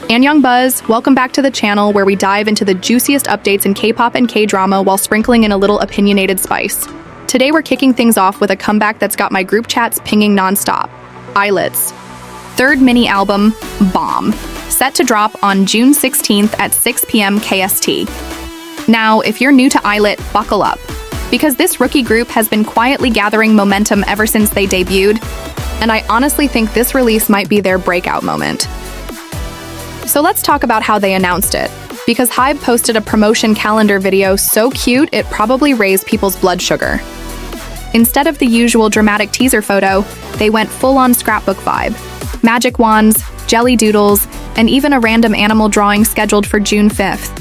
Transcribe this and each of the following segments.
AnnyeongBuzz, welcome back to the channel where we dive into the juiciest updates in K-pop and K-drama while sprinkling in a little opinionated spice. Today we're kicking things off with a comeback that's got my group chats pinging nonstop. Illit's third mini album, Bomb, set to drop on June 16th at 6 p.m. KST. Now, if you're new to Illit, buckle up, because this rookie group has been quietly gathering momentum ever since they debuted, and I honestly think this release might be their breakout moment. So let's talk about how they announced it, because Hybe posted a promotion calendar video so cute it probably raised people's blood sugar. Instead of the usual dramatic teaser photo, they went full-on scrapbook vibe. Magic wands, jelly doodles, and even a random animal drawing scheduled for June 5th.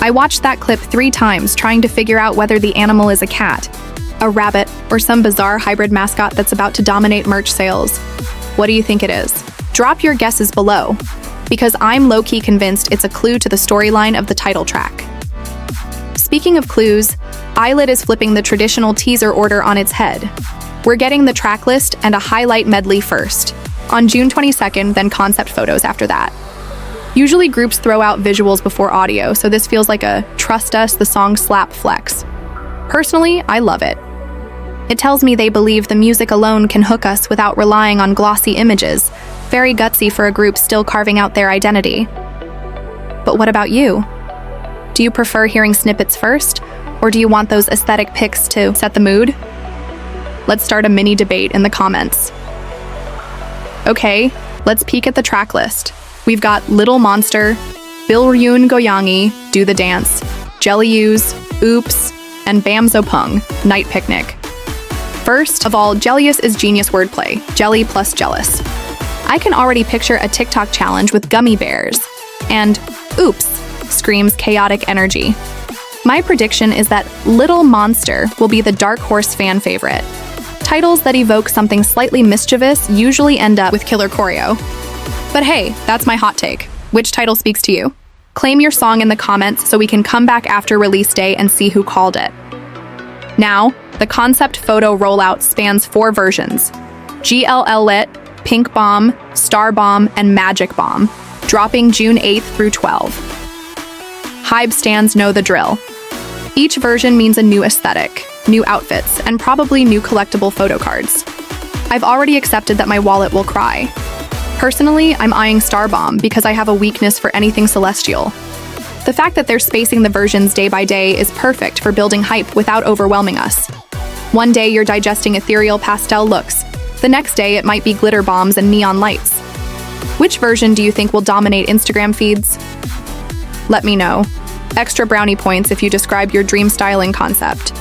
I watched that clip 3 times trying to figure out whether the animal is a cat, a rabbit, or some bizarre hybrid mascot that's about to dominate merch sales. What do you think it is? Drop your guesses below, because I'm low-key convinced it's a clue to the storyline of the title track. Speaking of clues, Illit is flipping the traditional teaser order on its head. We're getting the track list and a highlight medley first, on June 22nd, then concept photos after that. Usually groups throw out visuals before audio, so this feels like a trust us, the song slap flex. Personally, I love it. It tells me they believe the music alone can hook us without relying on glossy images. Very gutsy for a group still carving out their identity. But what about you? Do you prefer hearing snippets first, or do you want those aesthetic pics to set the mood? Let's start a mini debate in the comments. Okay, let's peek at the track list. We've got Little Monster, Bilryun Goyangi, Do the Dance, Jellyus, Oops, and Bamsopung, Night Picnic. First of all, Jellyus is genius wordplay, jelly plus jealous. I can already picture a TikTok challenge with gummy bears, and Oops screams chaotic energy. My prediction is that Little Monster will be the Dark Horse fan favorite. Titles that evoke something slightly mischievous usually end up with killer choreo. But hey, that's my hot take. Which title speaks to you? Claim your song in the comments so we can come back after release day and see who called it. Now, the concept photo rollout spans 4 versions: GLL Lit, Pink Bomb, Star Bomb, and Magic Bomb, dropping June 8th through 12th. Hybe stans know the drill. Each version means a new aesthetic, new outfits, and probably new collectible photo cards. I've already accepted that my wallet will cry. Personally, I'm eyeing Star Bomb because I have a weakness for anything celestial. The fact that they're spacing the versions day by day is perfect for building hype without overwhelming us. One day you're digesting ethereal pastel looks. The next day it might be glitter bombs and neon lights. Which version do you think will dominate Instagram feeds? Let me know. Extra brownie points if you describe your dream styling concept.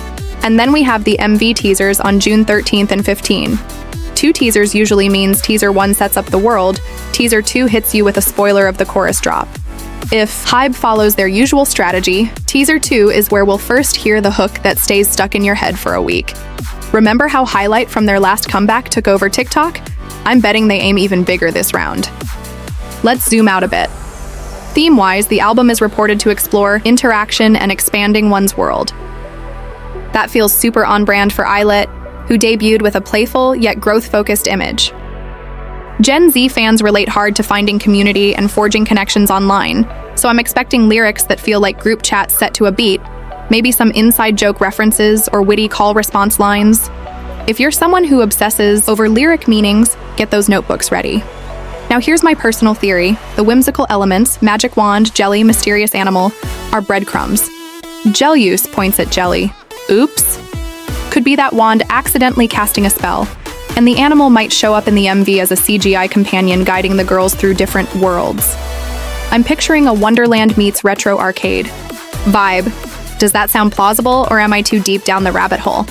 And then we have the MV teasers on June 13th and 15th. 2 teasers usually means teaser 1 sets up the world, teaser 2 hits you with a spoiler of the chorus drop. If Hybe follows their usual strategy, teaser 2 is where we'll first hear the hook that stays stuck in your head for a week. Remember how Highlight from their last comeback took over TikTok? I'm betting they aim even bigger this round. Let's zoom out a bit. Theme-wise, the album is reported to explore interaction and expanding one's world. That feels super on-brand for Illit, who debuted with a playful yet growth-focused image. Gen Z fans relate hard to finding community and forging connections online, so I'm expecting lyrics that feel like group chats set to a beat, maybe some inside joke references or witty call-response lines. If you're someone who obsesses over lyric meanings, get those notebooks ready. Now here's my personal theory. The whimsical elements, magic wand, jelly, mysterious animal, are breadcrumbs. Jellyus points at jelly. Oops. Could be that wand accidentally casting a spell, and the animal might show up in the MV as a CGI companion guiding the girls through different worlds. I'm picturing a Wonderland meets retro arcade vibe. Does that sound plausible, or am I too deep down the rabbit hole?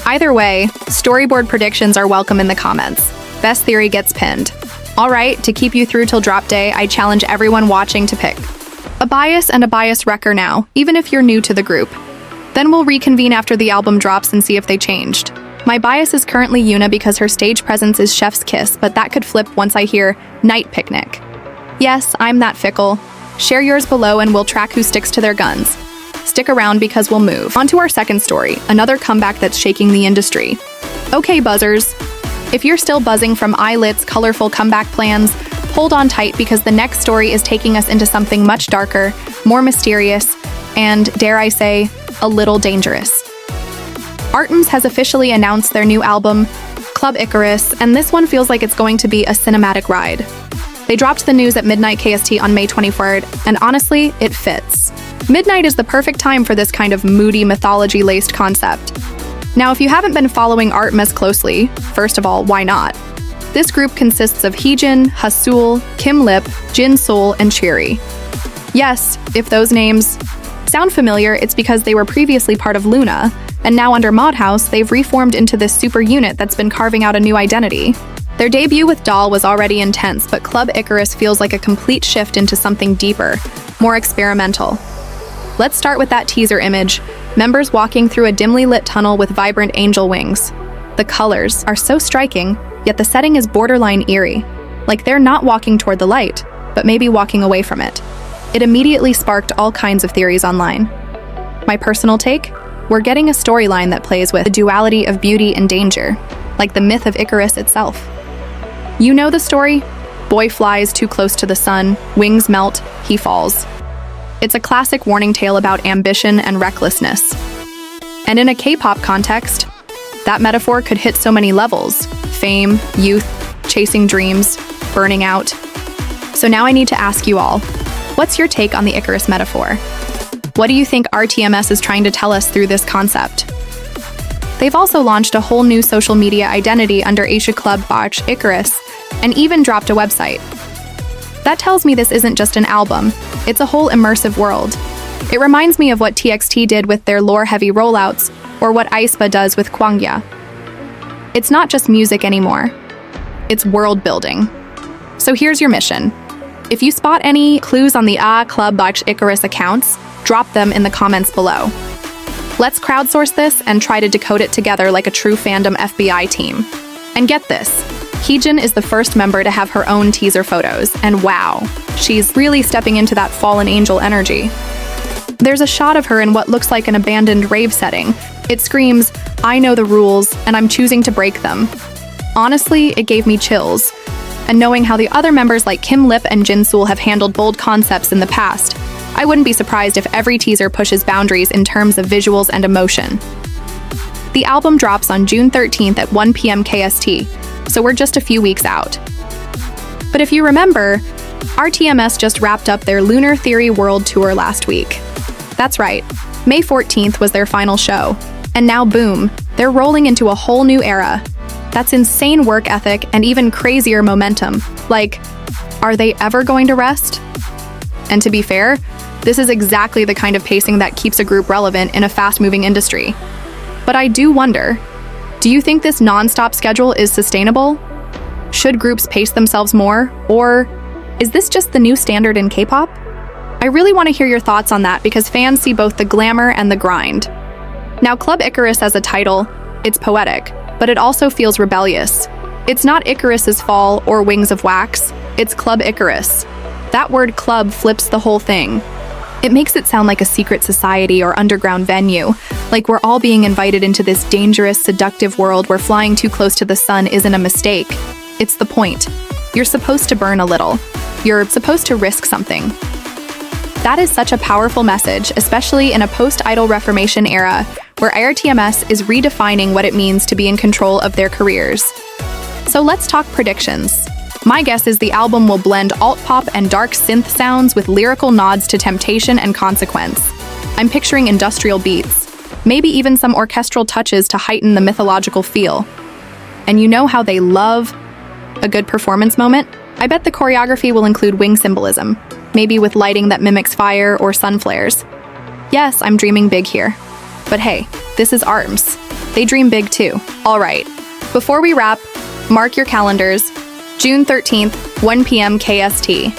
Either way, storyboard predictions are welcome in the comments. Best theory gets pinned. All right, to keep you through till drop day, I challenge everyone watching to pick a bias and a bias wrecker now, even if you're new to the group. Then we'll reconvene after the album drops and see if they changed. My bias is currently Yuna because her stage presence is chef's kiss, but that could flip once I hear Night Picnic. Yes, I'm that fickle. Share yours below and we'll track who sticks to their guns. Stick around because we'll move on to our second story, another comeback that's shaking the industry. Okay, buzzers. If you're still buzzing from Illit's colorful comeback plans, hold on tight because the next story is taking us into something much darker, more mysterious, and, dare I say, a little dangerous. ARTMS has officially announced their new album, Club Icarus, and this one feels like it's going to be a cinematic ride. They dropped the news at midnight KST on May 23rd, and honestly, it fits. Midnight is the perfect time for this kind of moody, mythology-laced concept. Now, if you haven't been following ARTMS closely, first of all, why not? This group consists of Heejin, Haseul, Illit, Jinsoul, and Choerry. Yes, if those names sound familiar, it's because they were previously part of Luna, and now under Modhouse, they've reformed into this super unit that's been carving out a new identity. Their debut with Doll was already intense, but Club Icarus feels like a complete shift into something deeper, more experimental. Let's start with that teaser image, members walking through a dimly lit tunnel with vibrant angel wings. The colors are so striking, yet the setting is borderline eerie, like they're not walking toward the light, but maybe walking away from it. It immediately sparked all kinds of theories online. My personal take? We're getting a storyline that plays with the duality of beauty and danger, like the myth of Icarus itself. You know the story? Boy flies too close to the sun, wings melt, he falls. It's a classic warning tale about ambition and recklessness. And in a K-pop context, that metaphor could hit so many levels: fame, youth, chasing dreams, burning out. So now I need to ask you all, what's your take on the Icarus metaphor? What do you think ARTMS is trying to tell us through this concept? They've also launched a whole new social media identity under Club Icarus, and even dropped a website. That tells me this isn't just an album, it's a whole immersive world. It reminds me of what TXT did with their lore-heavy rollouts, or what aespa does with Kwangya. It's not just music anymore, it's world building. So here's your mission. If you spot any clues on the Club Icarus accounts, drop them in the comments below. Let's crowdsource this and try to decode it together like a true fandom FBI team. And get this, Heejin is the first member to have her own teaser photos, and wow, she's really stepping into that fallen angel energy. There's a shot of her in what looks like an abandoned rave setting. It screams, "I know the rules, and I'm choosing to break them." Honestly, it gave me chills. And knowing how the other members like Illit and Jinsoul have handled bold concepts in the past, I wouldn't be surprised if every teaser pushes boundaries in terms of visuals and emotion. The album drops on June 13th at 1 p.m. KST, so we're just a few weeks out. But if you remember, ARTMS just wrapped up their Lunar Theory World Tour last week. That's right, May 14th was their final show, and now boom, they're rolling into a whole new era. That's insane work ethic and even crazier momentum. Like, are they ever going to rest? And to be fair, this is exactly the kind of pacing that keeps a group relevant in a fast-moving industry. But I do wonder, do you think this non-stop schedule is sustainable? Should groups pace themselves more? Or is this just the new standard in K-pop? I really want to hear your thoughts on that because fans see both the glamour and the grind. Now, Club Icarus as a title, it's poetic, but it also feels rebellious. It's not Icarus's fall or Wings of Wax, it's Club Icarus. That word club flips the whole thing. It makes it sound like a secret society or underground venue, like we're all being invited into this dangerous, seductive world where flying too close to the sun isn't a mistake. It's the point. You're supposed to burn a little. You're supposed to risk something. That is such a powerful message, especially in a post-idol reformation era, where ARTMS is redefining what it means to be in control of their careers. So let's talk predictions. My guess is the album will blend alt-pop and dark synth sounds with lyrical nods to Temptation and Consequence. I'm picturing industrial beats, maybe even some orchestral touches to heighten the mythological feel. And you know how they love a good performance moment? I bet the choreography will include wing symbolism, maybe with lighting that mimics fire or sun flares. Yes, I'm dreaming big here. But hey, this is ARTMS. They dream big too. All right, before we wrap, mark your calendars, June 13th, 1 p.m. KST.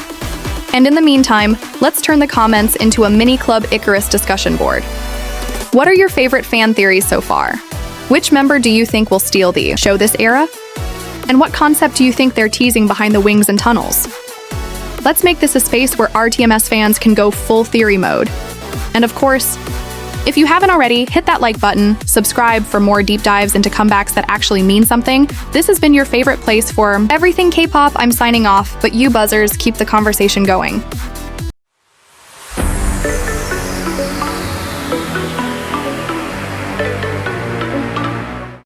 And in the meantime, let's turn the comments into a mini Club Icarus discussion board. What are your favorite fan theories so far? Which member do you think will steal the show this era? And what concept do you think they're teasing behind the wings and tunnels? Let's make this a space where ARTMS fans can go full theory mode. And of course, If you haven't already, hit that like button, subscribe for more deep dives into comebacks that actually mean something. This has been your favorite place for everything K-pop. I'm signing off, but you buzzers keep the conversation going.